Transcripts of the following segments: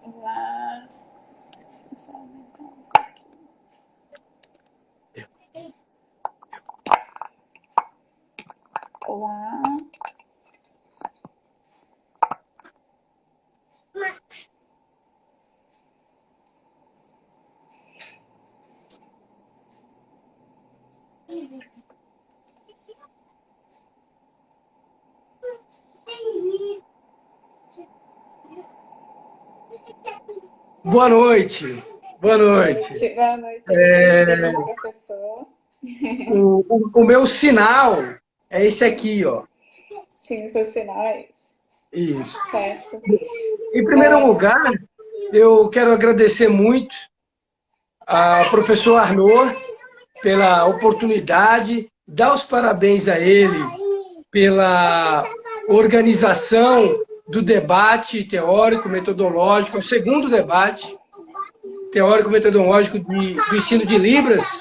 Olá. Deixa eu só aumentar um pouquinho. Olá. Boa noite. Boa noite. Boa noite, querido professor. O meu sinal é esse aqui, ó. Sim, seus sinais. Isso. Certo. Em primeiro lugar, eu quero agradecer muito ao professor Arnaud pela oportunidade, dar os parabéns a ele pela organização do debate teórico-metodológico, o segundo debate teórico-metodológico do ensino de Libras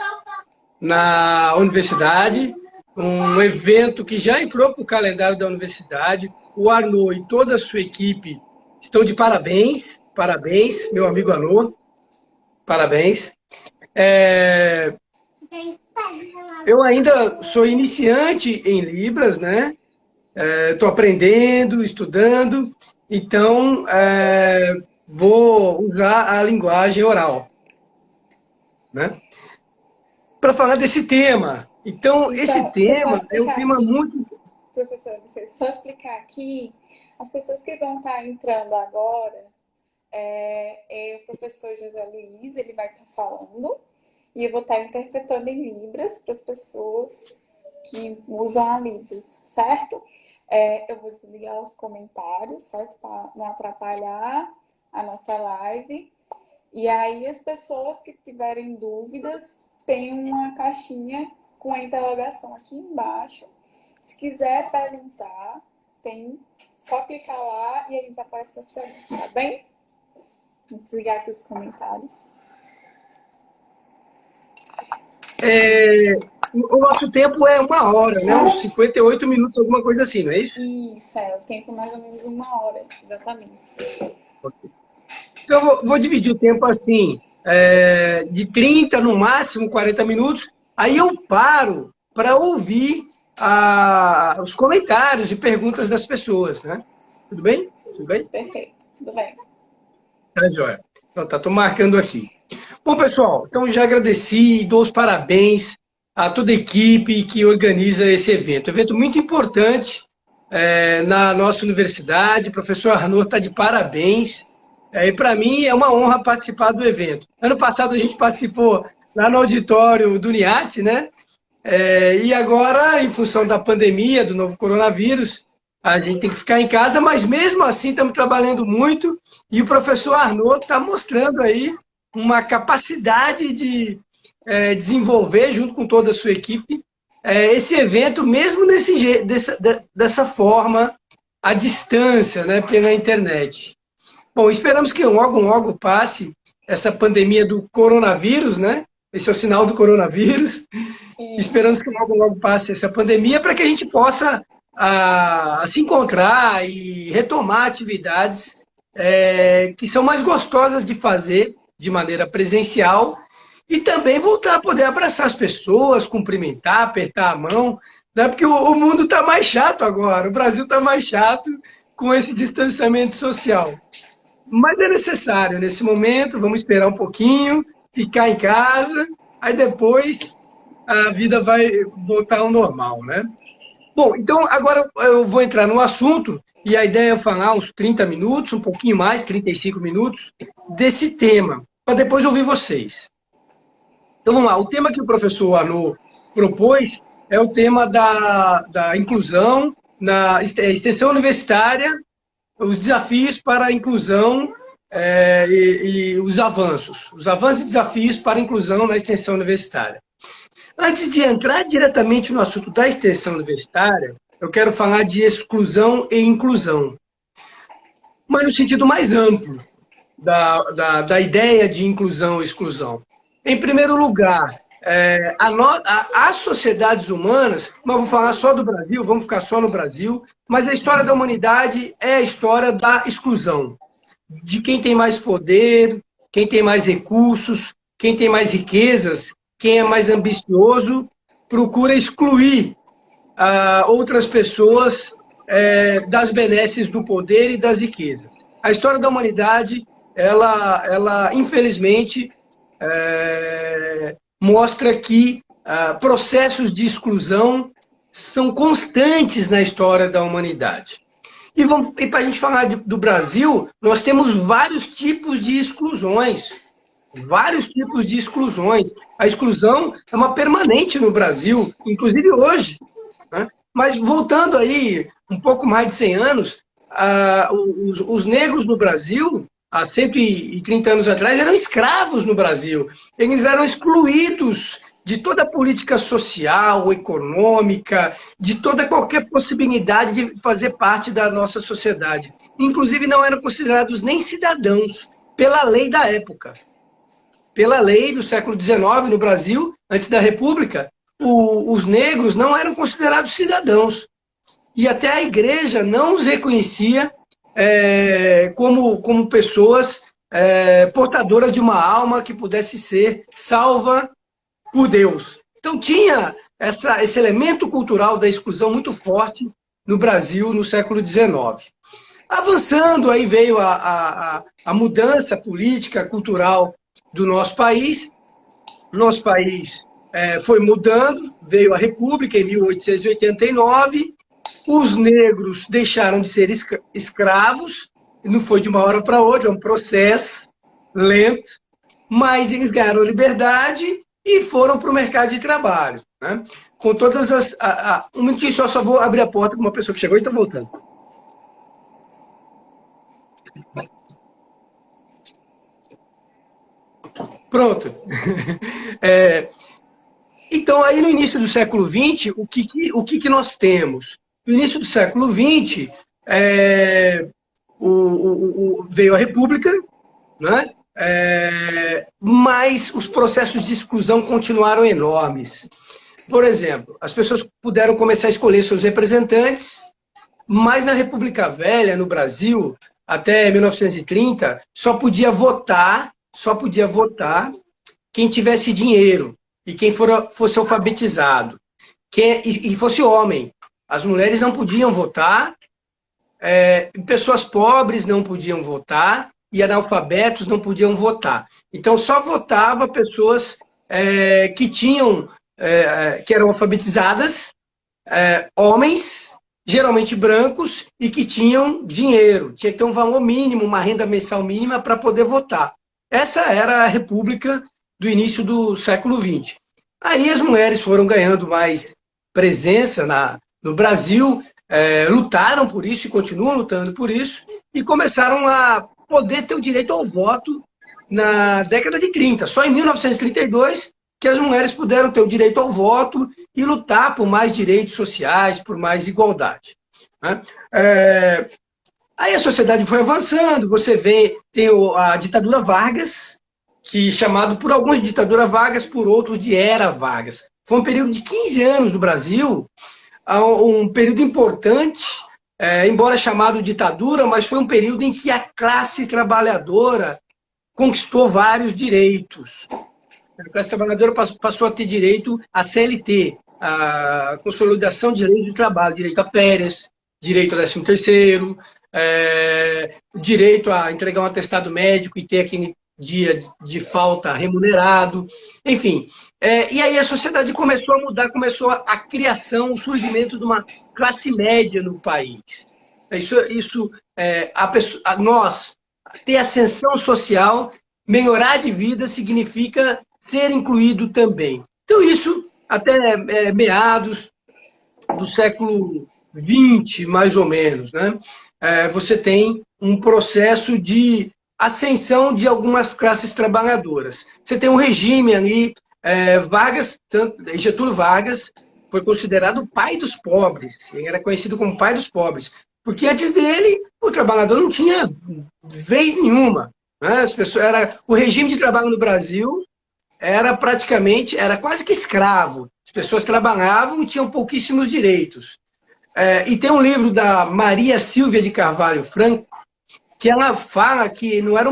na universidade, um evento que já entrou para o calendário da universidade. O Arnaud e toda a sua equipe estão de parabéns, parabéns, meu amigo Arnaud, parabéns. Eu ainda sou iniciante em Libras, né? Estou aprendendo, estudando, então vou usar a linguagem oral, né? Para falar desse tema. Então, esse Deixa eu só tema é um explicar tema aqui, muito... professor, só explicar aqui, as pessoas que vão estar entrando agora, o professor José Luiz, ele vai estar falando, e eu vou estar interpretando em Libras para as pessoas que usam a Libras, certo? Eu vou desligar os comentários, certo? Para não atrapalhar a nossa live. E aí, as pessoas que tiverem dúvidas, tem uma caixinha com a interrogação aqui embaixo. Se quiser perguntar, tem só clicar lá e a gente aparece com as perguntas, tá bem? Vou desligar aqui os comentários. O nosso tempo é 1 hora, né? Uns 58 minutos, alguma coisa assim, não é isso? Isso, o tempo mais ou menos 1 hora, exatamente. Então, eu vou dividir o tempo assim, de 30, no máximo 40 minutos, aí eu paro para ouvir os comentários e perguntas das pessoas, né? Tudo bem? Tudo bem? Perfeito, tudo bem. Tá, joia. Então, tá, tô marcando aqui. Bom, pessoal, então já agradeci e dou os parabéns a toda a equipe que organiza esse evento. Evento muito importante na nossa universidade. O professor Arnaud está de parabéns. E para mim é uma honra participar do evento. Ano passado a gente participou lá no auditório do NIAT, né? E agora, em função da pandemia, do novo coronavírus, a gente tem que ficar em casa, mas mesmo assim estamos trabalhando muito e o professor Arnaud está mostrando aí uma capacidade de desenvolver, junto com toda a sua equipe, esse evento, mesmo dessa forma, à distância, né, pela internet. Bom, esperamos que logo passe essa pandemia do coronavírus, né? Esse é o sinal do coronavírus. Esperamos que logo passe essa pandemia para que a gente possa se encontrar e retomar atividades que são mais gostosas de fazer de maneira presencial e também voltar a poder abraçar as pessoas, cumprimentar, apertar a mão, né? Porque o mundo está mais chato agora, o Brasil está mais chato com esse distanciamento social. Mas é necessário nesse momento, vamos esperar um pouquinho, ficar em casa, aí depois a vida vai voltar ao normal, né? Bom, então agora eu vou entrar no assunto e a ideia é falar uns 30 minutos, um pouquinho mais, 35 minutos, desse tema, para depois ouvir vocês. Então vamos lá, o tema que o professor Arnaud propôs é o tema da inclusão na extensão universitária, os desafios para a inclusão e os avanços e desafios para a inclusão na extensão universitária. Antes de entrar diretamente no assunto da extensão universitária, eu quero falar de exclusão e inclusão, mas no sentido mais amplo da ideia de inclusão e exclusão. Em primeiro lugar, as sociedades humanas, mas vou falar só do Brasil, vamos ficar só no Brasil, mas a história da humanidade é a história da exclusão. de quem tem mais poder, quem tem mais recursos, quem tem mais riquezas, quem é mais ambicioso, procura excluir outras pessoas das benesses do poder e das riquezas. A história da humanidade, ela infelizmente, mostra que processos de exclusão são constantes na história da humanidade. E para a gente falar do Brasil, nós temos vários tipos de exclusões. Vários tipos de exclusões. A exclusão é uma permanente no Brasil, inclusive hoje. Né? Mas voltando aí um pouco mais de 100 anos, os negros no Brasil, há 130 anos atrás, eram escravos no Brasil. Eles eram excluídos de toda a política social, econômica, de toda qualquer possibilidade de fazer parte da nossa sociedade. Inclusive, não eram considerados nem cidadãos, pela lei da época. Pela lei do século XIX, no Brasil, antes da República, os negros não eram considerados cidadãos. E até a igreja não os reconhecia como pessoas portadoras de uma alma que pudesse ser salva por Deus. Então tinha esse elemento cultural da exclusão muito forte no Brasil no século XIX. Avançando, aí veio a mudança política, cultural do nosso país. Nosso país foi mudando, veio a República em 1889, os negros deixaram de ser escravos, não foi de uma hora para outra, é um processo lento, mas eles ganharam liberdade e foram para o mercado de trabalho. Né? Com todas as... um minutinho só vou abrir a porta com uma pessoa que chegou e está voltando. Pronto. Então, aí no início do século XX, o que nós temos? No início do século XX, veio a República, né? Mas os processos de exclusão continuaram enormes. Por exemplo, as pessoas puderam começar a escolher seus representantes, mas na República Velha, no Brasil, até 1930, só podia votar quem tivesse dinheiro e quem fosse alfabetizado, e fosse homem. As mulheres não podiam votar, pessoas pobres não podiam votar, e analfabetos não podiam votar. Então, só votava pessoas que eram alfabetizadas, homens, geralmente brancos, e que tinham dinheiro. Tinha que ter um valor mínimo, uma renda mensal mínima para poder votar. Essa era a República do início do século XX. Aí as mulheres foram ganhando mais presença no Brasil, lutaram por isso e continuam lutando por isso, e começaram a poder ter o direito ao voto na década de 30. Só em 1932 que as mulheres puderam ter o direito ao voto e lutar por mais direitos sociais, por mais igualdade. Né? Aí a sociedade foi avançando, você vê, tem a ditadura Vargas, que chamado por alguns de ditadura Vargas, por outros de era Vargas. Foi um período de 15 anos no Brasil, um período importante, embora chamado ditadura, mas foi um período em que a classe trabalhadora conquistou vários direitos. A classe trabalhadora passou a ter direito à CLT, a consolidação de direito de trabalho, direito a férias, direito a 13º, direito a entregar um atestado médico e ter aquele dia de falta remunerado, enfim. E aí a sociedade começou a mudar, começou a criação, o surgimento de uma classe média no país. Nós ter ascensão social, melhorar de vida, significa ser incluído também. Então isso, até meados do século XX, mais ou menos, né? Você tem um processo de ascensão de algumas classes trabalhadoras. Você tem um regime ali, Getúlio Vargas foi considerado o pai dos pobres, ele era conhecido como pai dos pobres, porque antes dele o trabalhador não tinha vez nenhuma. Né? O regime de trabalho no Brasil era quase que escravo. As pessoas trabalhavam e tinham pouquíssimos direitos. E tem um livro da Maria Silvia de Carvalho Franco, que ela fala que não era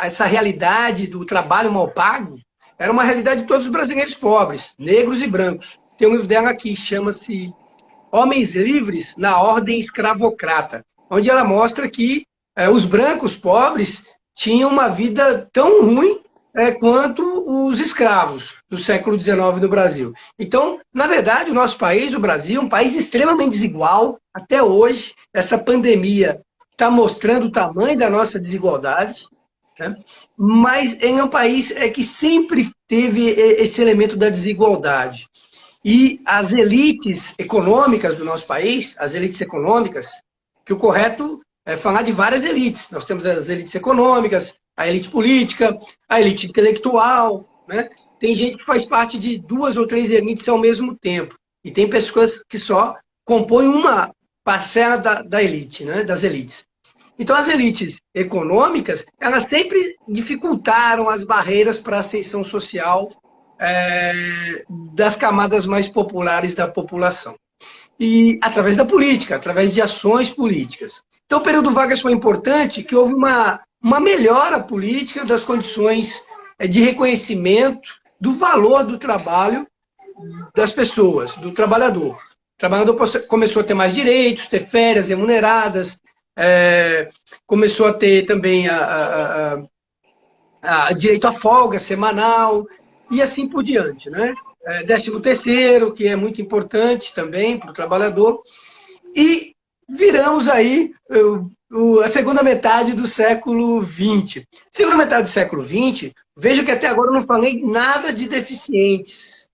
essa realidade do trabalho mal pago, era uma realidade de todos os brasileiros pobres, negros e brancos. Tem um livro dela que chama-se Homens Livres na Ordem Escravocrata, onde ela mostra que os brancos pobres tinham uma vida tão ruim quanto os escravos do século XIX no Brasil. Então, na verdade, o nosso país, o Brasil, é um país extremamente desigual. Até hoje, essa pandemia está mostrando o tamanho da nossa desigualdade, né? Mas é um país que sempre teve esse elemento da desigualdade. E as elites econômicas do nosso país, as elites econômicas, que o correto é falar de várias elites. Nós temos as elites econômicas, a elite política, a elite intelectual, né? Tem gente que faz parte de 2 ou 3 elites ao mesmo tempo. E tem pessoas que só compõem uma parcela da elite, né? Das elites. Então, as elites econômicas, elas sempre dificultaram as barreiras para a ascensão social das camadas mais populares da população. E através da política, através de ações políticas. Então, o período Vargas foi importante, que houve uma melhora política das condições de reconhecimento do valor do trabalho das pessoas, do trabalhador. O trabalhador começou a ter mais direitos, ter férias remuneradas, começou a ter também direito à folga semanal, e assim por diante, né? 13º, que é muito importante também para o trabalhador. E viramos aí a segunda metade do século XX. Segunda metade do século XX, vejo que até agora eu não falei nada de deficientes,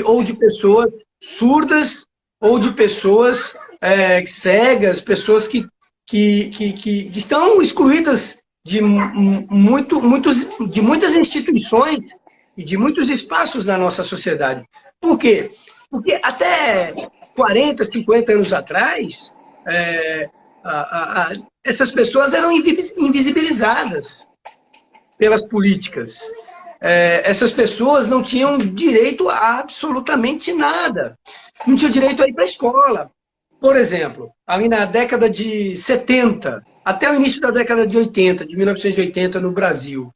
ou de pessoas surdas, ou de pessoas cegas, pessoas que estão excluídas de muitas instituições e de muitos espaços na nossa sociedade. Por quê? Porque até 40, 50 anos atrás, essas pessoas eram invisibilizadas pelas políticas. Essas pessoas não tinham direito a absolutamente nada. Não tinham direito a ir para a escola. Por exemplo, ali na década de 70, até o início da década de 80, de 1980 no Brasil,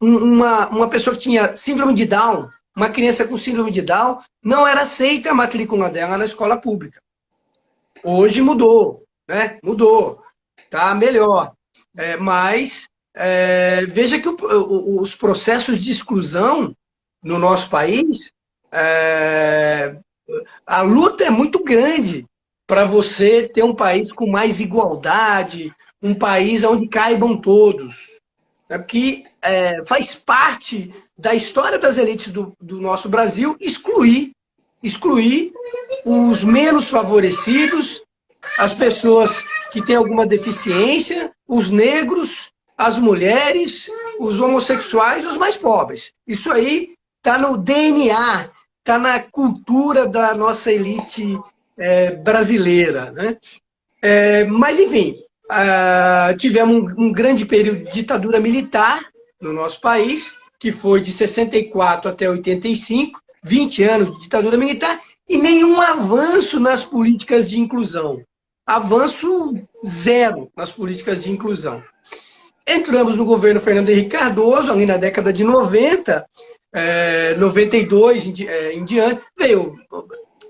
uma pessoa que tinha síndrome de Down, uma criança com síndrome de Down, não era aceita a matrícula dela na escola pública. Hoje mudou, né? Mudou, tá melhor. Mas veja que os processos de exclusão no nosso país, a luta é muito grande para você ter um país com mais igualdade, um país onde caibam todos. Porque faz parte da história das elites do nosso Brasil excluir os menos favorecidos, as pessoas que têm alguma deficiência, os negros, as mulheres, os homossexuais, os mais pobres. Isso aí está no DNA, está na cultura da nossa elite brasileira, né? Mas, enfim, tivemos um grande período de ditadura militar no nosso país, que foi de 64 até 85, 20 anos de ditadura militar, e nenhum avanço nas políticas de inclusão. Avanço zero nas políticas de inclusão. Entramos no governo Fernando Henrique Cardoso, ali na década de 90, 92 em diante, veio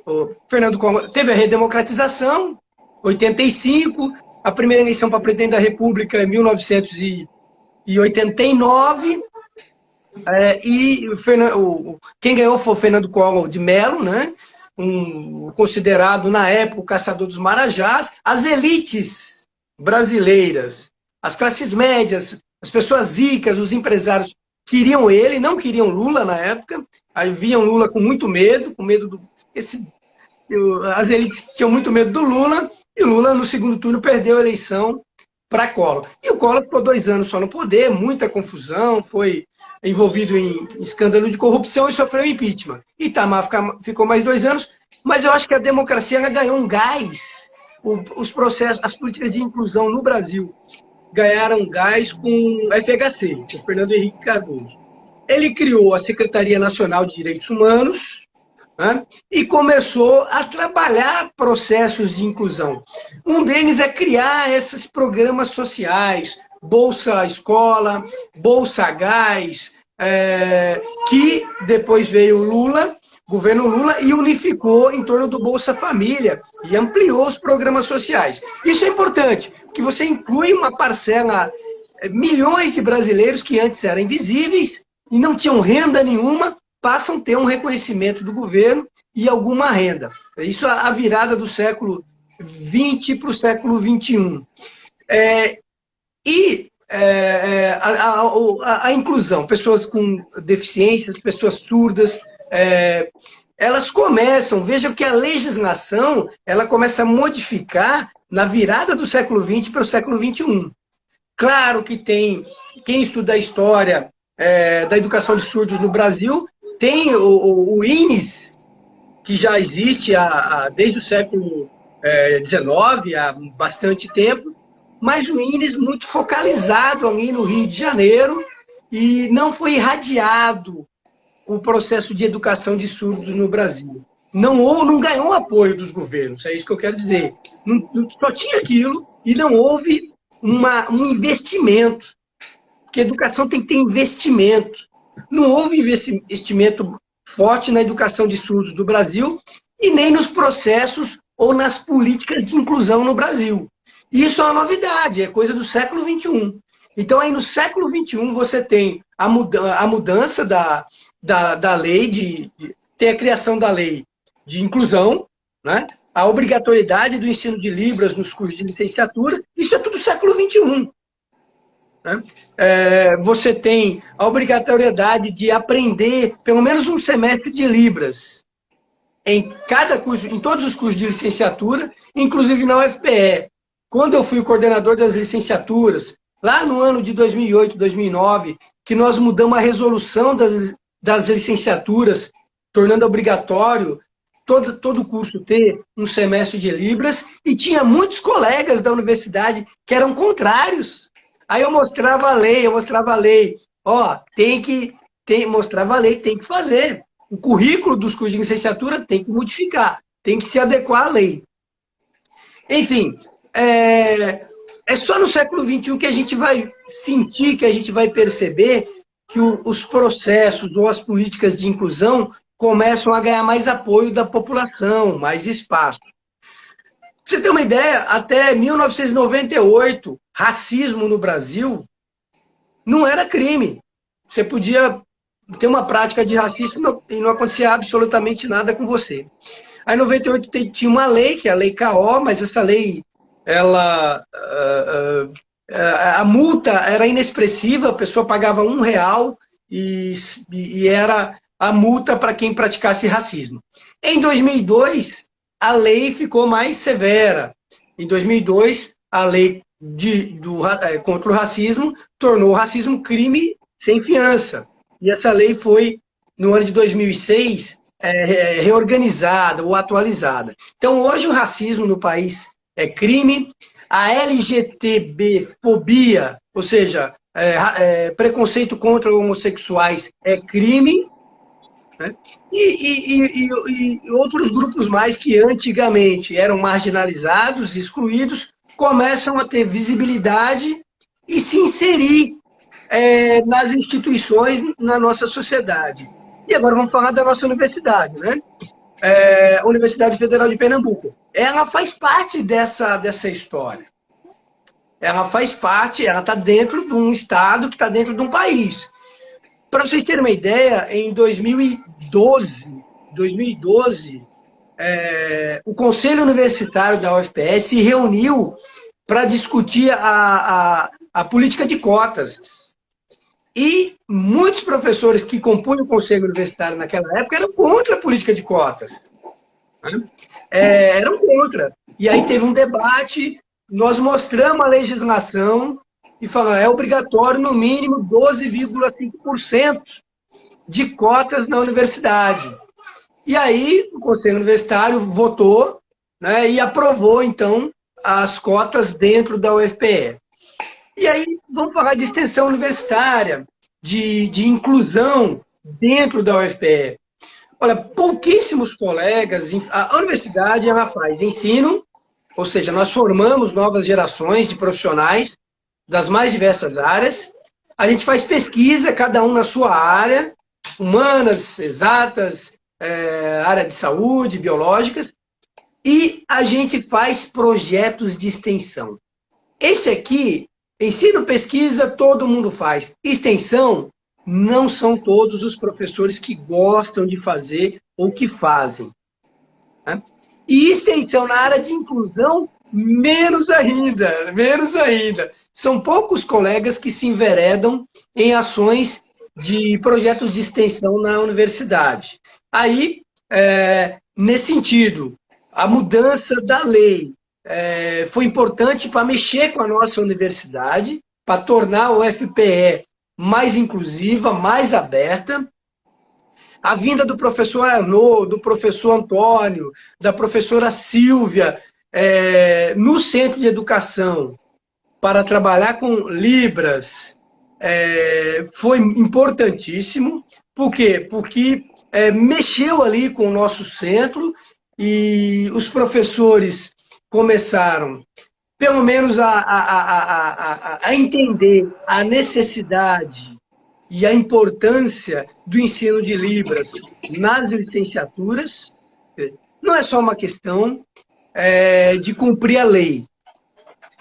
o Fernando Collor, teve a redemocratização, 85, a primeira eleição para presidente da República em 1989, quem ganhou foi o Fernando Collor de Mello, né? Considerado, na época, o caçador dos marajás. As elites brasileiras, as classes médias, as pessoas ricas, os empresários, queriam ele, não queriam Lula na época, aí viam Lula com muito medo, as elites tinham muito medo do Lula, e Lula, no segundo turno, perdeu a eleição para Collor. E o Collor ficou 2 anos só no poder, muita confusão, foi envolvido em escândalo de corrupção e sofreu impeachment. Itamar ficou mais 2 anos, mas eu acho que a democracia ela ganhou um gás. Os processos, as políticas de inclusão no Brasil ganharam gás com o FHC, o Fernando Henrique Cardoso. Ele criou a Secretaria Nacional de Direitos Humanos, né? E começou a trabalhar processos de inclusão. Um deles é criar esses programas sociais, Bolsa Escola, Bolsa Gás, que depois veio o Lula, governo Lula, e unificou em torno do Bolsa Família e ampliou os programas sociais. Isso é importante, porque você inclui uma parcela, milhões de brasileiros que antes eram invisíveis e não tinham renda nenhuma, passam a ter um reconhecimento do governo e alguma renda. Isso é a virada do século XX para o século XXI. A inclusão, pessoas com deficiências, pessoas surdas, elas começam, vejam que a legislação, ela começa a modificar na virada do século XX para o século XXI. Claro que tem, quem estuda a história da educação de surdos no Brasil, tem o INES, que já existe desde o século XIX, há bastante tempo, mas o INES muito focalizado ali no Rio de Janeiro e não foi irradiado o processo de educação de surdos no Brasil. Não ganhou apoio dos governos, é isso que eu quero dizer. Só tinha aquilo e não houve um investimento, porque a educação tem que ter investimento. Não houve investimento forte na educação de surdos do Brasil e nem nos processos ou nas políticas de inclusão no Brasil. Isso é uma novidade, é coisa do século XXI. Então, aí no século XXI, você tem a mudança da lei, tem a criação da lei de inclusão, né? A obrigatoriedade do ensino de Libras nos cursos de licenciatura, isso é tudo século XXI. Né? Você tem a obrigatoriedade de aprender pelo menos um semestre de Libras em cada curso, em todos os cursos de licenciatura, inclusive na UFPE. Quando eu fui o coordenador das licenciaturas, lá no ano de 2008, 2009, que nós mudamos a resolução das licenciaturas, tornando obrigatório todo curso ter um semestre de Libras, e tinha muitos colegas da universidade que eram contrários. Aí eu mostrava a lei, ó, mostrava a lei, tem que fazer. O currículo dos cursos de licenciatura tem que modificar, tem que se adequar à lei. Enfim, é só no século XXI que a gente vai sentir, que a gente vai perceber que os processos ou as políticas de inclusão começam a ganhar mais apoio da população, mais espaço. Pra você ter uma ideia, até 1998, racismo no Brasil não era crime. Você podia ter uma prática de racismo e não acontecia absolutamente nada com você. Aí em 98 tinha uma lei, que é a Lei K.O., mas essa lei, a multa era inexpressiva, a pessoa pagava R$1 e era a multa para quem praticasse racismo. Em 2002, a lei ficou mais severa. Em 2002, a lei contra o racismo tornou o racismo crime sem fiança. E essa lei foi, no ano de 2006, reorganizada ou atualizada. Então, hoje o racismo no país é crime, a LGTB-fobia, ou seja, preconceito contra homossexuais é crime, né? E outros grupos mais que antigamente eram marginalizados, excluídos, começam a ter visibilidade e se inserir nas instituições, na nossa sociedade. E agora vamos falar da nossa universidade, né? A Universidade Federal de Pernambuco. Ela faz parte dessa história. Ela faz parte, ela está dentro de um estado que está dentro de um país. Para vocês terem uma ideia, em 2012, o Conselho Universitário da UFPE se reuniu para discutir a política de cotas. E muitos professores que compunham o Conselho Universitário naquela época eram contra a política de cotas. Eram contra. E aí teve um debate, nós mostramos a legislação e falamos, é obrigatório no mínimo 12,5% de cotas na universidade. E aí o Conselho Universitário votou, né, e aprovou, então, as cotas dentro da UFPE. E aí vamos falar de extensão universitária, de inclusão dentro da UFPE. Olha, pouquíssimos colegas, a universidade ela faz ensino, ou seja, nós formamos novas gerações de profissionais das mais diversas áreas. A gente faz pesquisa, cada um na sua área, humanas, exatas, área de saúde, biológicas, e a gente faz projetos de extensão. Esse aqui, ensino, pesquisa, todo mundo faz. Extensão, não são todos os professores que gostam de fazer ou que fazem. Né? E extensão na área de inclusão, menos ainda, menos ainda. São poucos colegas que se enveredam em ações de projetos de extensão na universidade. Aí, nesse sentido, a mudança da lei foi importante para mexer com a nossa universidade, para tornar o UFPE mais inclusiva, mais aberta. A vinda do professor Arnaud, do professor Antônio, da professora Silvia, no centro de educação, para trabalhar com Libras, foi importantíssimo. Por quê? Porque mexeu ali com o nosso centro e os professores começaram, pelo menos, a entender a necessidade e a importância do ensino de Libras nas licenciaturas. Não é só uma questão de cumprir a lei,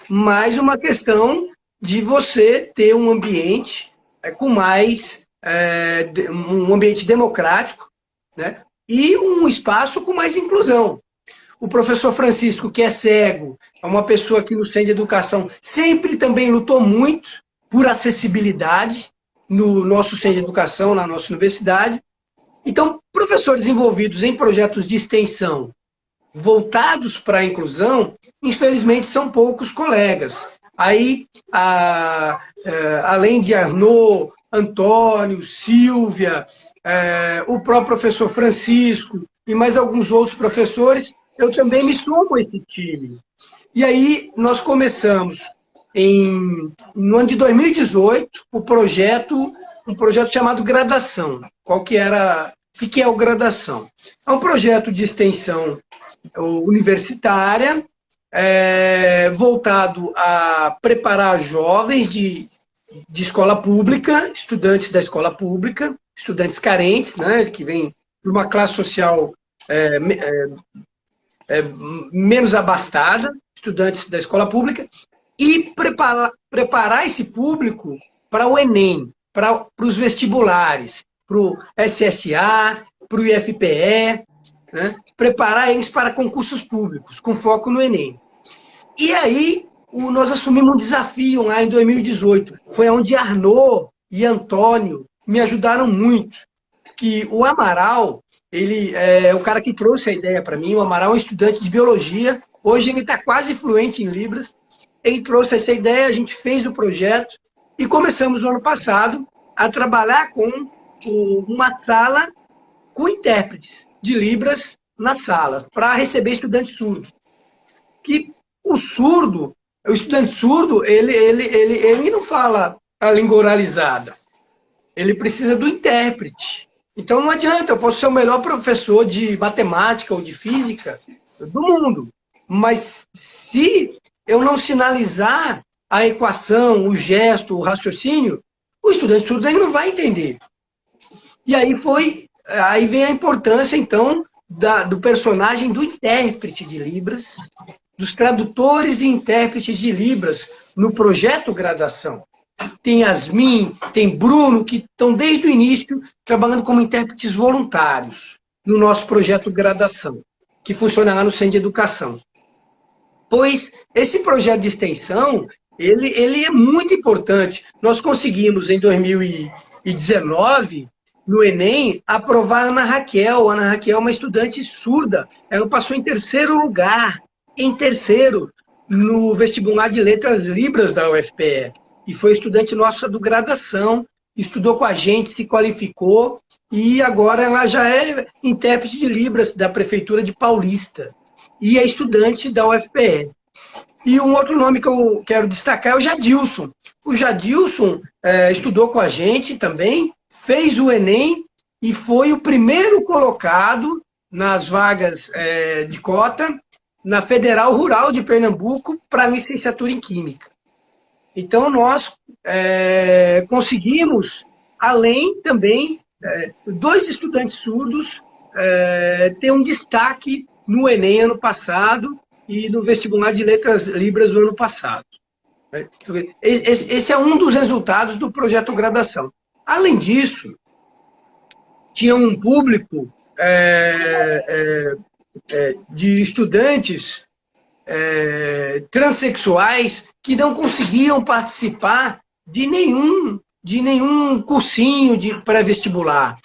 mas uma questão de você ter um ambiente com mais, um ambiente democrático, né? E um espaço com mais inclusão. O professor Francisco, que é cego, é uma pessoa que no Centro de Educação sempre também lutou muito por acessibilidade no nosso Centro de Educação, na nossa universidade. Então, professores envolvidos em projetos de extensão voltados para a inclusão, infelizmente, são poucos colegas. Aí, além de Arnaud, Antônio, Silvia, o próprio professor Francisco e mais alguns outros professores, eu também me sumo a esse time. E aí, nós começamos, no ano de 2018, um projeto chamado Gradação. O que é o Gradação? É um projeto de extensão universitária, voltado a preparar jovens de escola pública, estudantes da escola pública, estudantes carentes, né, que vêm de uma classe social menos abastada, estudantes da escola pública, e preparar esse público para o Enem, para os vestibulares, para o SSA, para o IFPE, né? Preparar eles para concursos públicos, com foco no Enem. E aí, nós assumimos um desafio lá em 2018. Foi onde Arnaud e Antônio me ajudaram muito. Que o Amaral, ele é o cara que trouxe a ideia para mim. O Amaral é um estudante de biologia. Hoje ele está quase fluente em Libras. Ele trouxe essa ideia, a gente fez o projeto e começamos no ano passado a trabalhar com uma sala com intérpretes de Libras na sala, para receber estudantes surdos. Que o estudante surdo, ele não fala a língua oralizada. Ele precisa do intérprete. Então não adianta, eu posso ser o melhor professor de matemática ou de física do mundo. Mas se eu não sinalizar a equação, o gesto, o raciocínio, o estudante surdo ele não vai entender. E aí vem a importância, então, do personagem do intérprete de Libras, dos tradutores e intérpretes de Libras no projeto Gradação. Tem Yasmin, tem Bruno, que estão desde o início trabalhando como intérpretes voluntários no nosso projeto Gradação, que funciona lá no Centro de Educação. Pois esse projeto de extensão, ele é muito importante. Nós conseguimos, em 2019, no Enem, aprovar a Ana Raquel. A Ana Raquel é uma estudante surda. Ela passou em terceiro lugar, no vestibular de letras Libras da UFPE. E foi estudante nossa do Gradação, estudou com a gente, se qualificou, e agora ela já é intérprete de Libras da Prefeitura de Paulista. E é estudante da UFPE. E um outro nome que eu quero destacar é o Jadilson. O Jadilson estudou com a gente também, fez o Enem e foi o primeiro colocado nas vagas de cota na Federal Rural de Pernambuco para licenciatura em Química. Então, nós conseguimos, além também, 2 estudantes surdos ter um destaque no Enem ano passado e no vestibular de Letras Libras do ano passado. Esse é um dos resultados do projeto Gradação. Além disso, tinha um público de estudantes transexuais que não conseguiam participar de nenhum cursinho de pré-vestibular.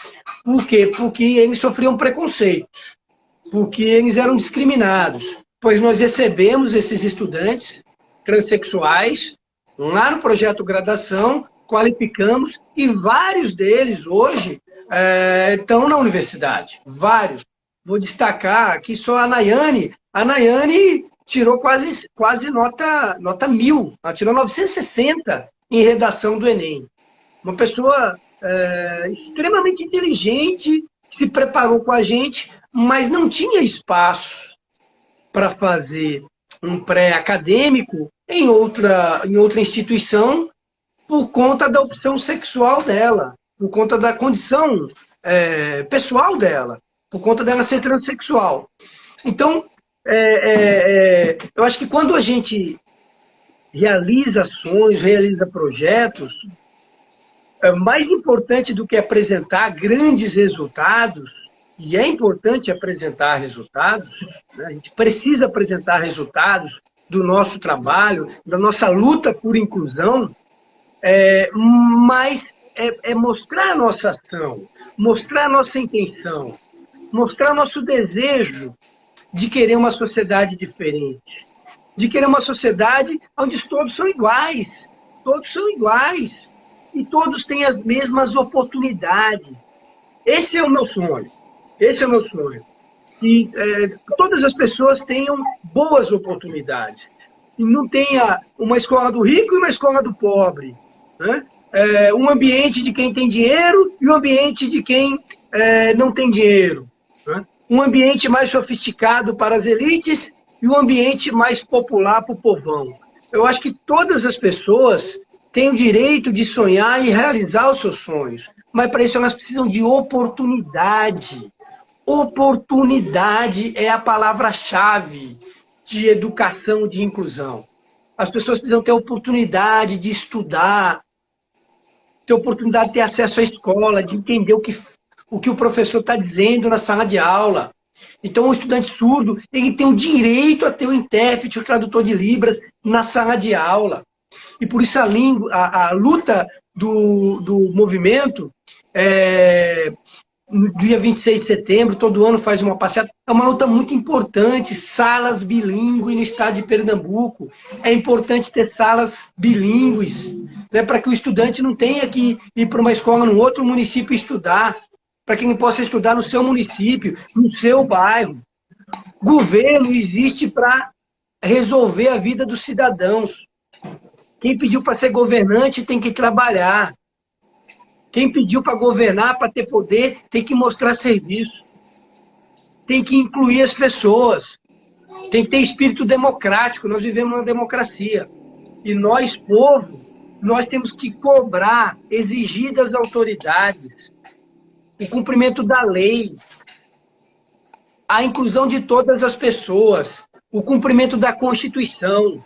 Por quê? Porque eles sofriam preconceitos, porque eles eram discriminados. Pois nós recebemos esses estudantes transexuais lá no projeto Gradação, qualificamos, e vários deles hoje estão na universidade. Vários. Vou destacar aqui só a Nayane. A Nayane tirou quase nota 1000. Ela tirou 960 em redação do Enem. Uma pessoa extremamente inteligente, se preparou com a gente, mas não tinha espaço para fazer um pré-acadêmico em outra instituição por conta da opção sexual dela, por conta da condição pessoal dela, por conta dela ser transexual. Então, eu acho que quando a gente realiza ações, realiza projetos, mais importante do que apresentar grandes resultados, e é importante apresentar resultados, né? A gente precisa apresentar resultados do nosso trabalho, da nossa luta por inclusão, mas mostrar a nossa ação, mostrar a nossa intenção, mostrar nosso desejo de querer uma sociedade diferente, de querer uma sociedade onde todos são iguais, e todos têm as mesmas oportunidades. Esse é o meu sonho. Que todas as pessoas tenham boas oportunidades. E não tenha uma escola do rico e uma escola do pobre, né? Um ambiente de quem tem dinheiro e um ambiente de quem não tem dinheiro, né? Um ambiente mais sofisticado para as elites e um ambiente mais popular para o povão. Eu acho que todas as pessoas têm o direito de sonhar e realizar os seus sonhos, mas para isso elas precisam de oportunidade. Oportunidade é a palavra-chave de educação, de inclusão. As pessoas precisam ter oportunidade de estudar, ter oportunidade de ter acesso à escola, de entender o que o professor está dizendo na sala de aula. Então, o estudante surdo ele tem o direito a ter o intérprete, o tradutor de Libras na sala de aula. E por isso a luta do movimento, no dia 26 de setembro, todo ano faz uma passeata, é uma luta muito importante, salas bilíngues no estado de Pernambuco. É importante ter salas bilíngues, né, para que o estudante não tenha que ir para uma escola no outro município estudar, para que ele possa estudar no seu município, no seu bairro. Governo existe para resolver a vida dos cidadãos. Quem pediu para ser governante tem que trabalhar. Quem pediu para governar, para ter poder, tem que mostrar serviço. Tem que incluir as pessoas. Tem que ter espírito democrático. Nós vivemos numa democracia. E nós, povo, nós temos que cobrar, exigir das autoridades o cumprimento da lei, a inclusão de todas as pessoas, o cumprimento da Constituição.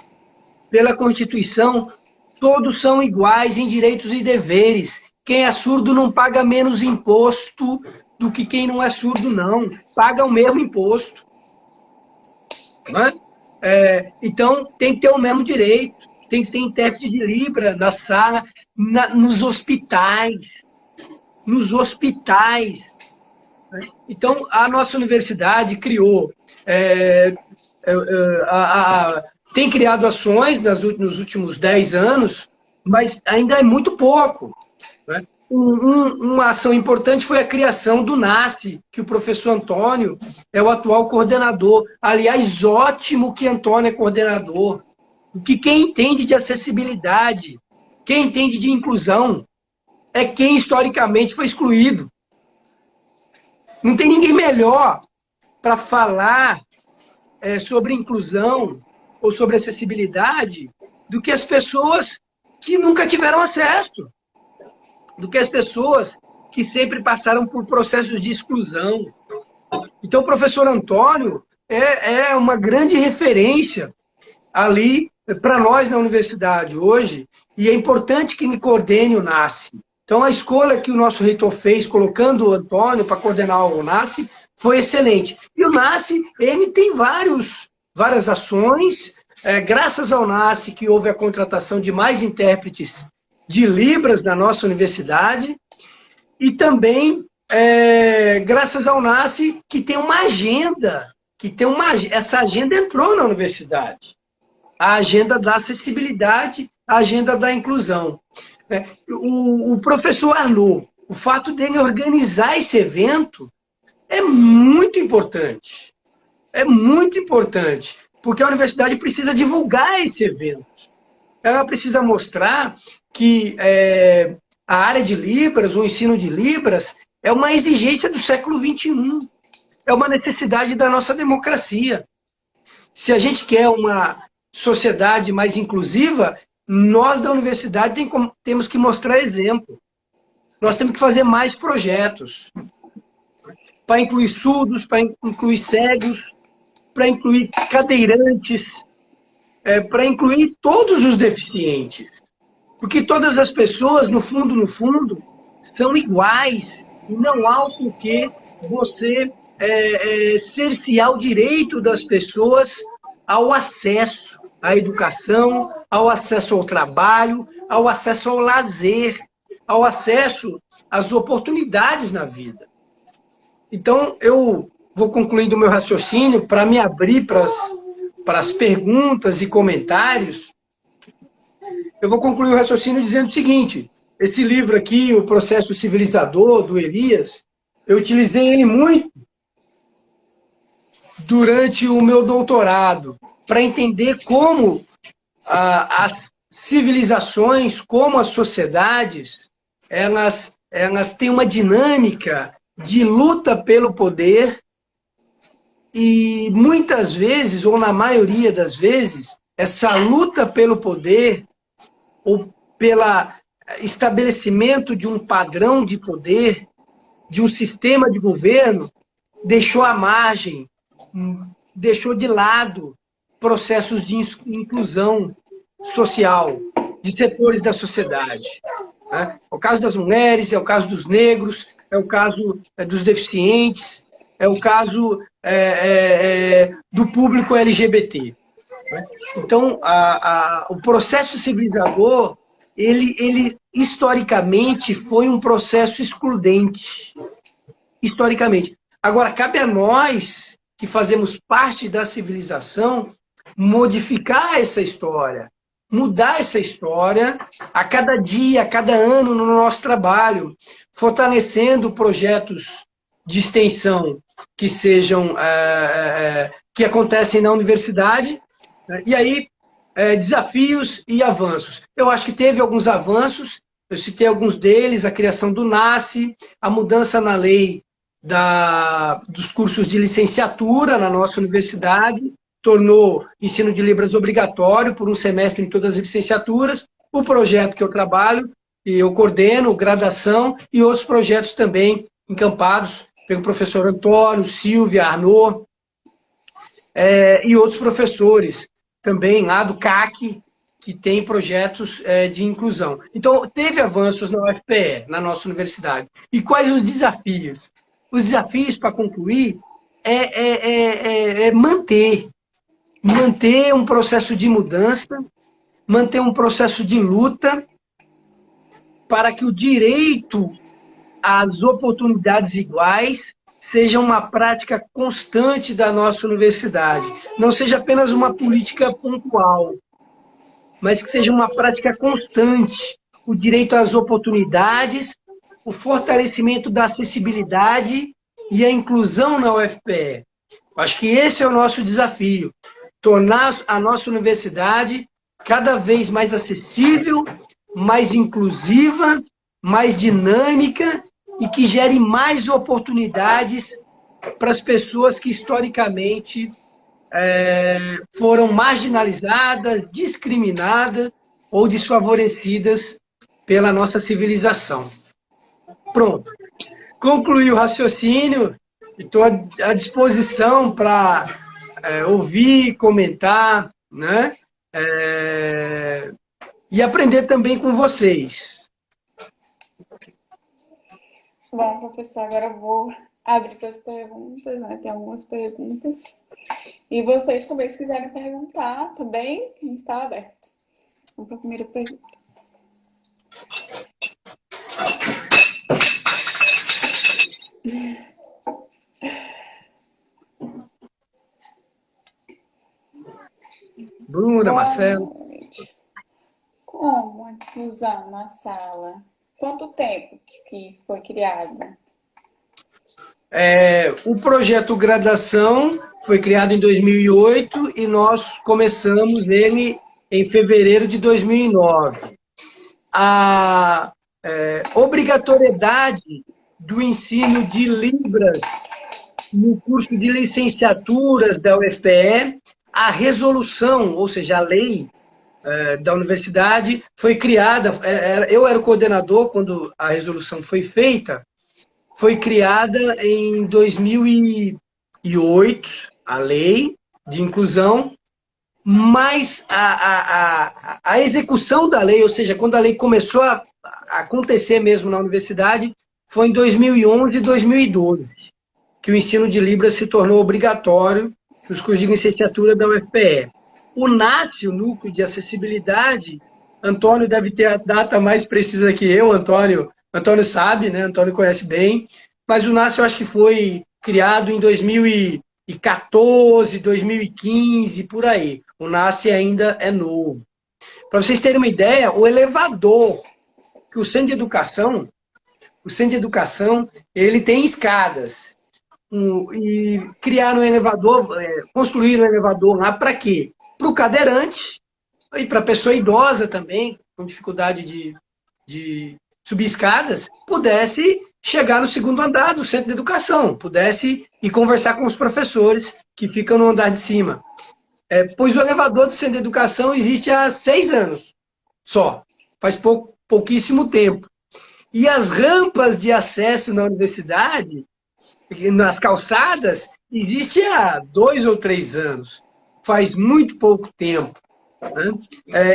Pela Constituição, todos são iguais em direitos e deveres. Quem é surdo não paga menos imposto do que quem não é surdo, não. Paga o mesmo imposto. Não é? Então, tem que ter o mesmo direito. Tem que ter intérprete de Libra na sala, nos hospitais. Nos hospitais. Então, a nossa universidade criou... tem criado ações nos últimos 10 anos, mas ainda é muito pouco. Né? Uma ação importante foi a criação do NASCE, que o professor Antônio é o atual coordenador. Aliás, ótimo que Antônio é coordenador. Porque quem entende de acessibilidade, quem entende de inclusão, é quem historicamente foi excluído. Não tem ninguém melhor para falar sobre inclusão ou sobre acessibilidade do que as pessoas que nunca tiveram acesso, do que as pessoas que sempre passaram por processos de exclusão. Então, o professor Antônio é uma grande referência ali para nós na universidade hoje, e é importante que me coordene o NASCE. Então, a escolha que o nosso reitor fez, colocando o Antônio para coordenar o NASCE, foi excelente. E o NASCE, ele tem várias ações. Graças ao NASCE, que houve a contratação de mais intérpretes de Libras na nossa universidade, e também graças ao NASCE, que tem uma agenda, essa agenda entrou na universidade. A agenda da acessibilidade, a agenda da inclusão. O professor Arnaud, o fato dele organizar esse evento é muito importante. É muito importante, porque a universidade precisa divulgar esse evento. Ela precisa mostrar que a área de Libras, o ensino de Libras, é uma exigência do século XXI. É uma necessidade da nossa democracia. Se a gente quer uma sociedade mais inclusiva, nós da universidade temos que mostrar exemplo. Nós temos que fazer mais projetos para incluir surdos, para incluir cegos, para incluir cadeirantes, para incluir todos os deficientes. Porque todas as pessoas, no fundo, são iguais. E não há o porquê você cercear o direito das pessoas ao acesso à educação, ao acesso ao trabalho, ao acesso ao lazer, ao acesso às oportunidades na vida. Então, eu vou concluindo o meu raciocínio para me abrir para as perguntas e comentários. Eu vou concluir o raciocínio dizendo o seguinte: esse livro aqui, O Processo Civilizador, do Elias, eu utilizei ele muito durante o meu doutorado, para entender como as civilizações, como as sociedades, elas têm uma dinâmica de luta pelo poder e muitas vezes, ou na maioria das vezes, essa luta pelo poder ou pelo estabelecimento de um padrão de poder, de um sistema de governo, deixou à margem, deixou de lado processos de inclusão social de setores da sociedade. É o caso das mulheres, é o caso dos negros, é o caso dos deficientes, é o caso do público LGBT. Então, o processo civilizador, ele historicamente foi um processo excludente. Historicamente. Agora, cabe a nós, que fazemos parte da civilização, modificar essa história, mudar essa história a cada dia, a cada ano no nosso trabalho, fortalecendo projetos de extensão que sejam, que acontecem na universidade, e aí desafios e avanços. Eu acho que teve alguns avanços, eu citei alguns deles: a criação do NASCE, a mudança na lei dos cursos de licenciatura na nossa universidade, tornou ensino de Libras obrigatório por um semestre em todas as licenciaturas, o projeto que eu trabalho, e eu coordeno, graduação, e outros projetos também encampados pelo professor Antônio, Silvia, Arnaud, e outros professores também lá do CAC, que tem projetos de inclusão. Então, teve avanços na UFPE, na nossa universidade. E quais os desafios? Os desafios, para concluir, manter um processo de mudança, manter um processo de luta para que o direito às oportunidades iguais seja uma prática constante da nossa universidade. Não seja apenas uma política pontual, mas que seja uma prática constante. O direito às oportunidades, o fortalecimento da acessibilidade e a inclusão na UFPE. Acho que esse é o nosso desafio: tornar a nossa universidade cada vez mais acessível, mais inclusiva, mais dinâmica e que gere mais oportunidades para as pessoas que historicamente foram marginalizadas, discriminadas ou desfavorecidas pela nossa civilização. Pronto. Concluí o raciocínio e estou à disposição para ouvir, comentar, né? E aprender também com vocês. Bom, professor, agora eu vou abrir para as perguntas, né? Tem algumas perguntas. E vocês também, se quiserem perguntar, também, a gente está aberto. Vamos para a primeira pergunta. Bruna, Marcelo. Como a inclusão na sala? Quanto tempo que foi criada? O projeto Graduação foi criado em 2008 e nós começamos ele em fevereiro de 2009. A obrigatoriedade do ensino de Libras no curso de licenciaturas da UFPE, a resolução, ou seja, a lei da universidade foi criada, eu era o coordenador quando a resolução foi feita, foi criada em 2008, a lei de inclusão, mas a execução da lei, ou seja, quando a lei começou a acontecer mesmo na universidade, foi em 2011 e 2012, que o ensino de Libras se tornou obrigatório nos cursos de licenciatura da UFPE. O NACE, o Núcleo de Acessibilidade, Antônio deve ter a data mais precisa que eu, Antônio sabe, né? Antônio conhece bem, mas o NACE eu acho que foi criado em 2014, 2015, por aí. O NACE ainda é novo. Para vocês terem uma ideia, o elevador que o Centro de Educação, ele tem escadas. E criaram um elevador, construíram um elevador lá para quê? Para o cadeirante e para a pessoa idosa também, com dificuldade de subir escadas, pudesse chegar no segundo andar do Centro de Educação, pudesse ir conversar com os professores que ficam no andar de cima. Pois o elevador do Centro de Educação existe há 6 anos só, faz pouquíssimo tempo. E as rampas de acesso na universidade, nas calçadas, existe há 2 ou 3 anos, faz muito pouco tempo. Né?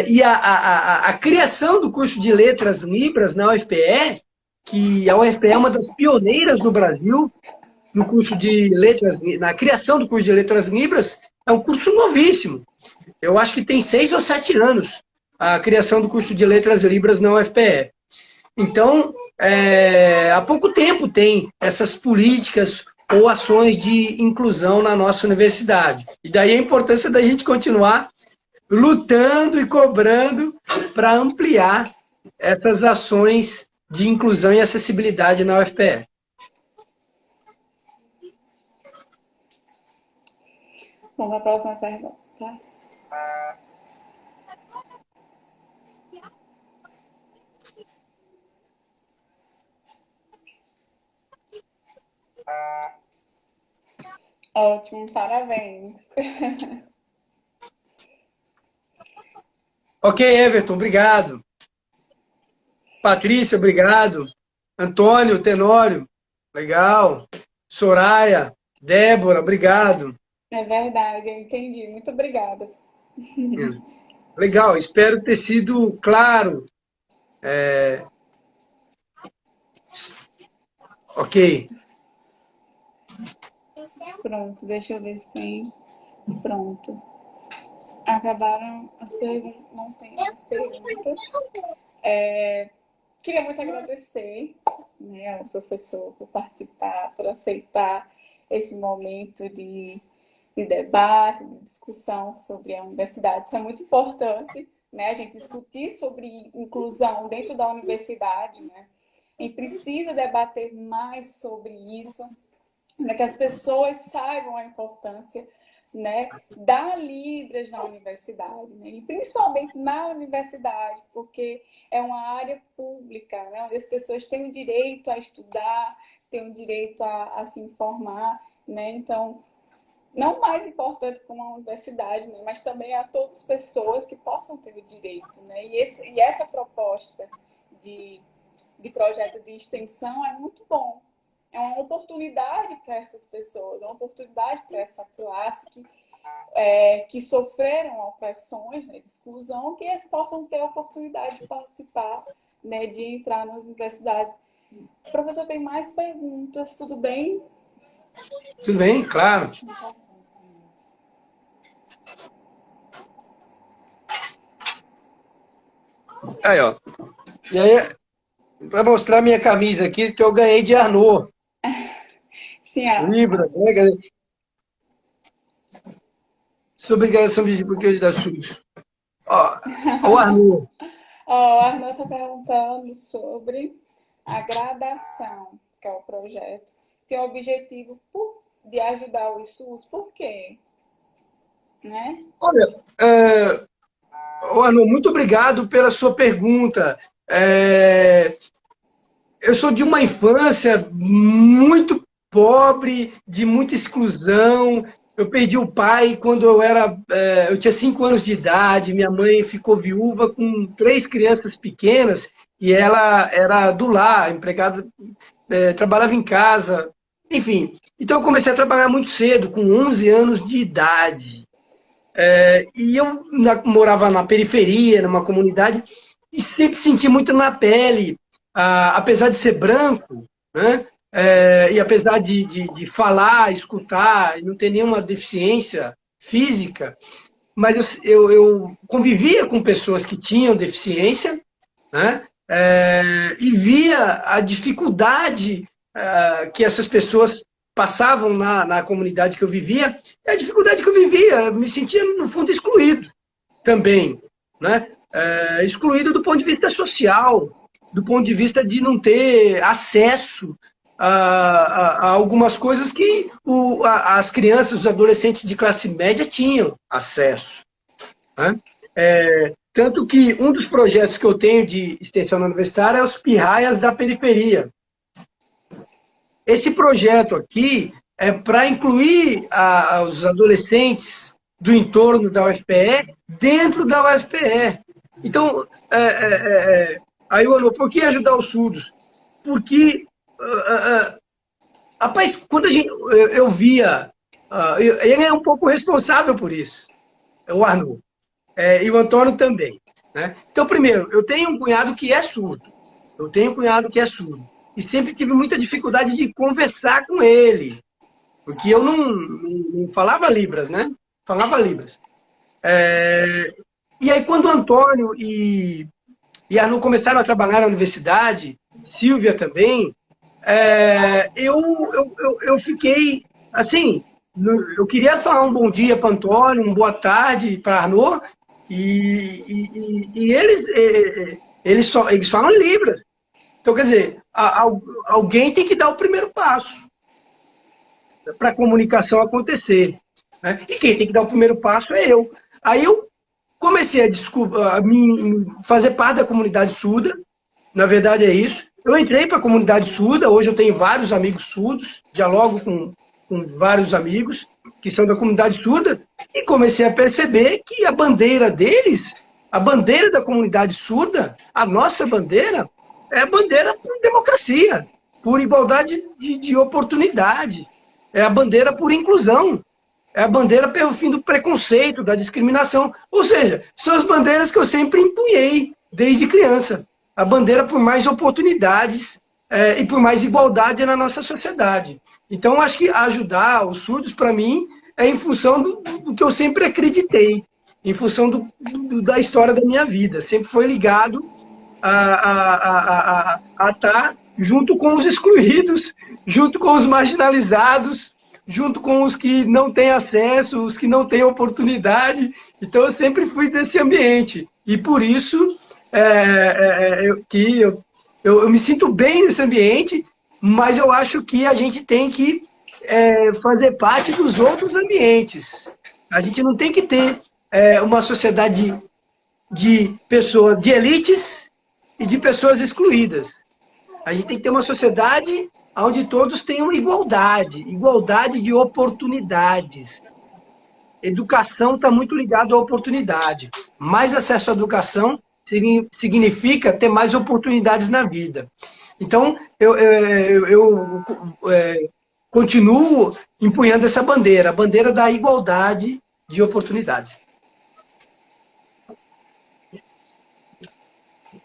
E a criação do curso de Letras Libras na UFPE, que a UFPE é uma das pioneiras no Brasil, no curso de letras, na criação do curso de Letras Libras, é um curso novíssimo. Eu acho que tem 6 ou 7 anos a criação do curso de Letras Libras na UFPE. Então, há pouco tempo tem essas políticas ou ações de inclusão na nossa universidade. E daí a importância da gente continuar lutando e cobrando para ampliar essas ações de inclusão e acessibilidade na UFPE. Vamos para a próxima pergunta. Ótimo, parabéns. Ok, Everton, obrigado. Patrícia, obrigado. Antônio, Tenório, legal. Soraya, Débora, obrigado. É verdade, eu entendi. Muito obrigada. Legal, espero ter sido claro. Ok. Pronto, deixa eu ver se tem. Pronto. Acabaram as perguntas. Não tem mais perguntas. Queria muito agradecer, né, ao professor por participar, por aceitar esse momento de debate, de discussão sobre a universidade. Isso é muito importante, né, a gente discutir sobre inclusão dentro da universidade, né? A gente precisa debater mais sobre isso, para que as pessoas saibam a importância, né, da Libras na universidade, né, e principalmente na universidade, porque é uma área pública, né, onde as pessoas têm o direito a estudar, têm o direito a se informar. né? Então, não mais importante como a universidade, né? Mas também a todas as pessoas que possam ter o direito, né? E essa proposta de projeto de extensão é muito bom. É uma oportunidade para essas pessoas, uma oportunidade para essa classe que sofreram opressões, né, de exclusão, que eles possam ter a oportunidade de participar, né, de entrar nas universidades. Professor, tem mais perguntas, tudo bem? Tudo bem, claro. Aí, ó. E aí, para mostrar minha camisa aqui, que eu ganhei de Arnaud. Sim, Libra, né? Sobre obrigação de porque da SUS. Ó, o Arnaud. o Arnaud está perguntando sobre a gradação, que é o projeto, tem o objetivo de ajudar os SUS. Por quê? Né? Olha, Arnaud, muito obrigado pela sua pergunta. Eu sou de uma infância muito pobre, de muita exclusão. Eu perdi o pai quando eu tinha 5 anos de idade. Minha mãe ficou viúva com 3 crianças pequenas e ela era do lar, empregada, trabalhava em casa, enfim. Então eu comecei a trabalhar muito cedo, com 11 anos de idade. E eu morava na periferia, numa comunidade, e sempre senti muito na pele, apesar de ser branco, né? E apesar de falar, escutar, e não ter nenhuma deficiência física, mas eu convivia com pessoas que tinham deficiência, né? E via a dificuldade que essas pessoas passavam na comunidade que eu vivia, e a dificuldade que eu vivia, eu me sentia, no fundo, excluído também, né? Excluído do ponto de vista social, do ponto de vista de não ter acesso a algumas coisas que as crianças, os adolescentes de classe média tinham acesso, né? Tanto que um dos projetos que eu tenho de extensão universitária é os Pirraias da Periferia. Esse projeto aqui é para incluir os adolescentes do entorno da UFPE dentro da UFPE. Então, aí por que ajudar os surdos? Porque, rapaz, quando eu via, ele é um pouco responsável por isso, o Arnaud, e o Antônio também, né? Então, primeiro, eu tenho um cunhado que é surdo. E sempre tive muita dificuldade de conversar com ele, porque eu não falava Libras, né? Falava Libras. E aí, quando o Antônio e Arnaud começaram a trabalhar na universidade, Silvia também, eu fiquei, assim, eu queria falar um bom dia para Antônio, uma boa tarde para Arnaud, e eles falam Libras. Então, quer dizer, alguém tem que dar o primeiro passo para a comunicação acontecer, né? E quem tem que dar o primeiro passo é eu. Aí eu comecei a fazer parte da comunidade surda, na verdade é isso. Eu entrei para a comunidade surda, hoje eu tenho vários amigos surdos, dialogo com vários amigos que são da comunidade surda, e comecei a perceber que a bandeira deles, a bandeira da comunidade surda, a nossa bandeira, é a bandeira por democracia, por igualdade de oportunidade, é a bandeira por inclusão, é a bandeira pelo fim do preconceito, da discriminação. Ou seja, são as bandeiras que eu sempre empunhei desde criança. A bandeira por mais oportunidades e por mais igualdade na nossa sociedade. Então, acho que ajudar os surdos, para mim, é em função do que eu sempre acreditei, em função da história da minha vida. Sempre foi ligado a estar junto com os excluídos, junto com os marginalizados, junto com os que não têm acesso, os que não têm oportunidade. Então, eu sempre fui desse ambiente. E por isso eu me sinto bem nesse ambiente, mas eu acho que a gente tem que fazer parte dos outros ambientes. A gente não tem que ter uma sociedade de pessoas, de elites e de pessoas excluídas. A gente tem que ter uma sociedade onde todos tenham igualdade de oportunidades. Educação está muito ligado à oportunidade. Mais acesso à educação significa ter mais oportunidades na vida. Então, eu continuo empunhando essa bandeira, a bandeira da igualdade de oportunidades.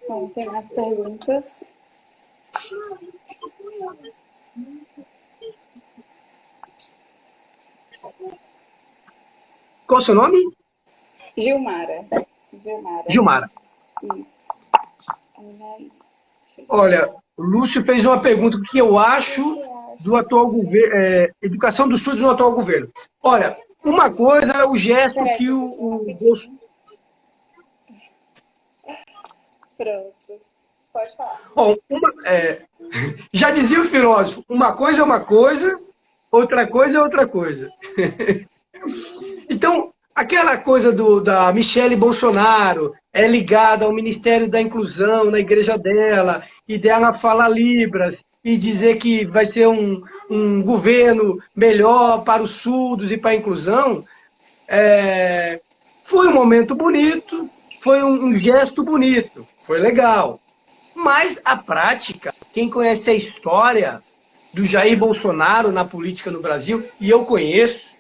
Bom, tem mais perguntas? Qual é o seu nome? Gilmara. Gilmara. Isso. Olha, o Lúcio fez uma pergunta: o que eu acho do atual governo, educação dos surdos no atual governo? Olha, uma coisa é o gesto que o Bolsonaro... Pronto, pode falar. Bom, já dizia o filósofo, uma coisa é uma coisa, outra coisa é outra coisa. Então, aquela coisa da Michele Bolsonaro é ligada ao Ministério da Inclusão na igreja dela, e dela fala Libras, e dizer que vai ser um governo melhor para os surdos e para a inclusão, foi um momento bonito, foi um gesto bonito, foi legal. Mas a prática, quem conhece a história do Jair Bolsonaro na política no Brasil, e eu conheço,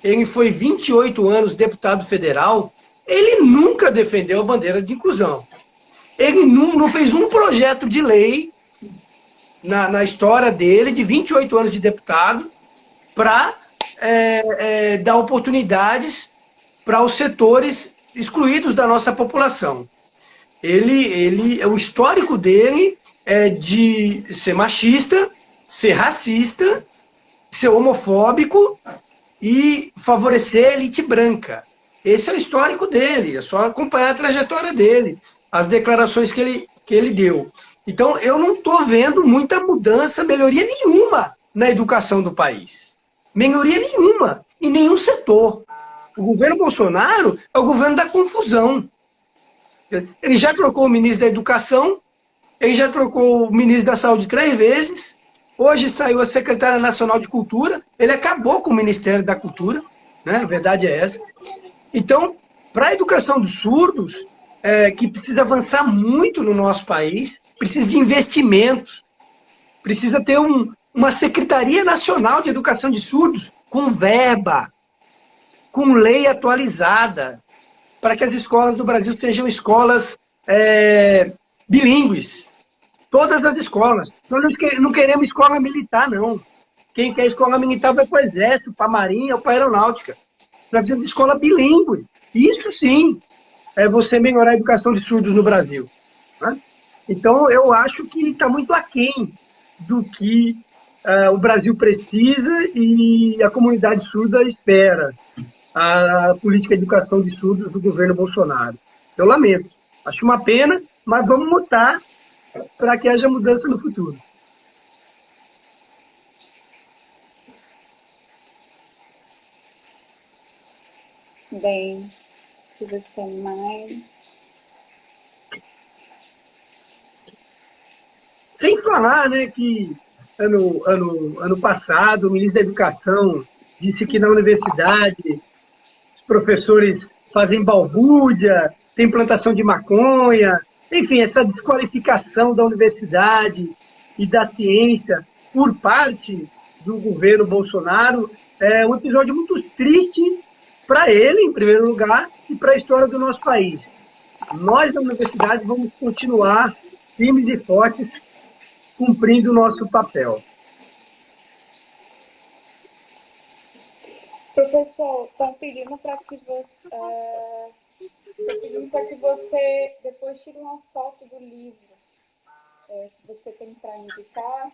ele foi 28 anos deputado federal, ele nunca defendeu a bandeira de inclusão. Ele não fez um projeto de lei na história dele, de 28 anos de deputado, para dar oportunidades para os setores excluídos da nossa população. O histórico dele é de ser machista, ser racista, ser homofóbico e favorecer a elite branca. Esse é o histórico dele, é só acompanhar a trajetória dele, as declarações que ele deu. Então, eu não estou vendo muita mudança, melhoria nenhuma na educação do país. Melhoria nenhuma, em nenhum setor. O governo Bolsonaro é o governo da confusão. Ele já trocou o ministro da Educação, ele já trocou o ministro da Saúde 3 vezes, hoje saiu a secretária nacional de Cultura, ele acabou com o Ministério da Cultura, né? A verdade é essa. Então, para a educação dos surdos, que precisa avançar muito no nosso país, precisa de investimentos, precisa ter uma Secretaria Nacional de Educação de Surdos com verba, com lei atualizada, para que as escolas do Brasil sejam escolas bilíngues. Todas as escolas. Nós não queremos escola militar, não. Quem quer escola militar vai para o Exército, para a Marinha ou para a Aeronáutica. Nós precisamos de escola bilíngue. Isso sim é você melhorar a educação de surdos no Brasil. Né? Então, eu acho que está muito aquém do que o Brasil precisa e a comunidade surda espera. A política de educação de surdos do governo Bolsonaro. Eu lamento. Acho uma pena, mas vamos lutar para que haja mudança no futuro. Bem, deixa eu ver se tem mais. Sem falar, né, que ano passado o ministro da Educação disse que na universidade professores fazem balbúrdia, tem plantação de maconha, enfim, essa desqualificação da universidade e da ciência por parte do governo Bolsonaro é um episódio muito triste para ele, em primeiro lugar, e para a história do nosso país. Nós, da universidade, vamos continuar firmes e fortes, cumprindo o nosso papel. Professor, estão pedindo para que você depois tire uma foto do livro que você tem para indicar,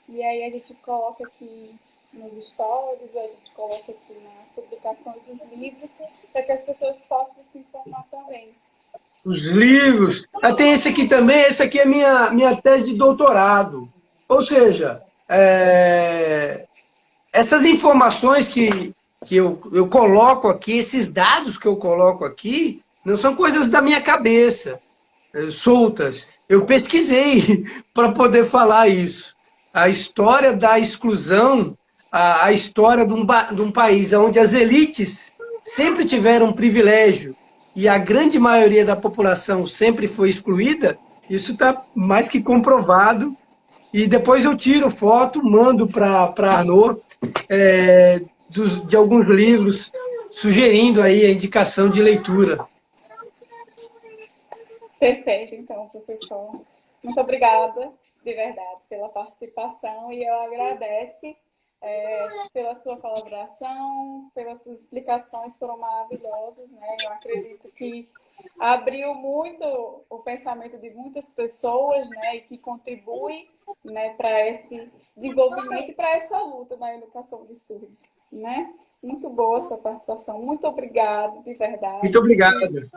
e aí a gente coloca aqui nos stories, ou a gente coloca aqui nas publicações dos livros, para que as pessoas possam se informar também. Os livros. Tem esse aqui também, esse aqui é minha tese de doutorado. Ou seja, essas informações que eu coloco aqui, esses dados que eu coloco aqui, não são coisas da minha cabeça, soltas. Eu pesquisei para poder falar isso. a história da exclusão, a história de um país onde as elites sempre tiveram um privilégio e a grande maioria da população sempre foi excluída, isso está mais que comprovado. E depois eu tiro foto, mando para Arnaud de alguns livros, sugerindo aí a indicação de leitura. Perfeito, então, professor. Muito obrigada, de verdade, pela participação e eu agradeço pela sua colaboração, pelas suas explicações, foram maravilhosas, né? Eu acredito que abriu muito o pensamento de muitas pessoas, né? E que contribui, né, para esse desenvolvimento e para essa luta na educação de surdos, né? Muito boa a sua participação, muito obrigada, de verdade. Muito obrigado.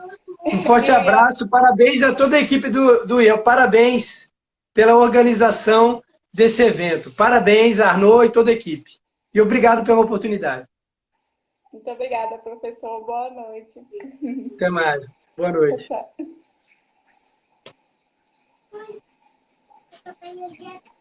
Um forte abraço, parabéns a toda a equipe do IEL, parabéns pela organização desse evento. Parabéns, Arnaud e toda a equipe. E obrigado pela oportunidade. Muito obrigada, professor. Boa noite. Até mais. Boa noite. Tchau, tchau.